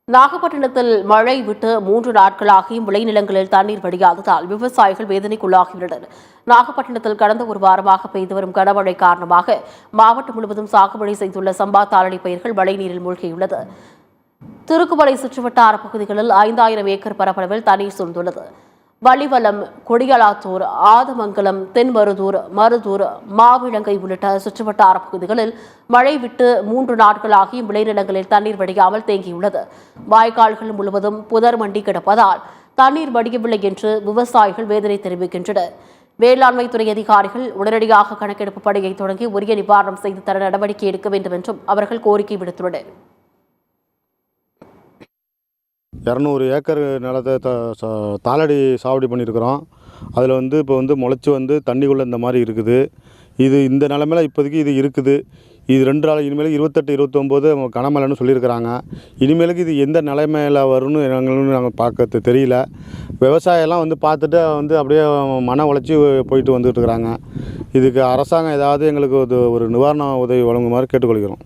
நாகப்பட்டினத்தில் மழை விட்டு 3 நாட்களாகியும் விளைநிலங்களில் தண்ணீர் வடியாததால் விவசாயிகள் வேதனைக்குள்ளாகியுள்ளனர். நாகப்பட்டினத்தில் கடந்த ஒரு வாரமாக பெய்து வரும் கனமழை காரணமாக மாவட்டம் முழுவதும் சாகுபடி செய்துள்ள சம்பா தாளடி பயிர்கள் மழைநீரில் மூழ்கியுள்ளது. திருக்குமலை சுற்றுவட்டார பகுதிகளில் 5000 ஏக்கர் பரப்பளவில் தண்ணீர் சூழ்ந்துள்ளது. வள்ளிவலம், கொடியலாத்தூர், ஆதமங்கலம், தென்மருதூர், மருதூர், மாவிளங்கை உள்ளிட்ட சுற்றுவட்டார பகுதிகளில் மழை விட்டு 3 நாட்களாகியும் விளைநிலங்களில் தண்ணீர் வடியாமல் தேங்கியுள்ளது. வாய்க்கால்கள் முழுவதும் புதர் மண்டி கிடப்பதால் தண்ணீர் வடியவில்லை என்று விவசாயிகள் வேதனை தெரிவிக்கின்றனர். வேளாண்மை துறை அதிகாரிகள் உடனடியாக கணக்கெடுப்பு பணியை தொடங்கி உரிய நிவாரணம் செய்து தர நடவடிக்கை எடுக்க வேண்டும் என்றும் அவர்கள் கோரிக்கை விடுத்துள்ளனர். 200 ஏக்கர் நிலத்தை தாளடி சாகுபடி பண்ணியிருக்கிறோம். அதில் இப்போ முளைச்சி தண்ணிக்குள்ளே இந்த மாதிரி இருக்குது. இந்த நிலமையில இப்போதைக்கு இது இருக்குது. இது 2 நாள் இனிமேல் 28, 29 கனமழைன்னு சொல்லியிருக்கிறாங்க. இனிமேலுக்கு இது எந்த நிலைமையில் வரும்னு நாங்கள் பார்க்க தெரியல. விவசாயம்லாம் பார்த்துட்டு அப்படியே மன உளைச்சி போயிட்டு வந்துட்டு இருக்கிறாங்க. இதுக்கு அரசாங்கம் ஏதாவது எங்களுக்கு ஒரு நிவாரண உதவி வழங்குமாறு கேட்டுக்கொள்கிறோம்.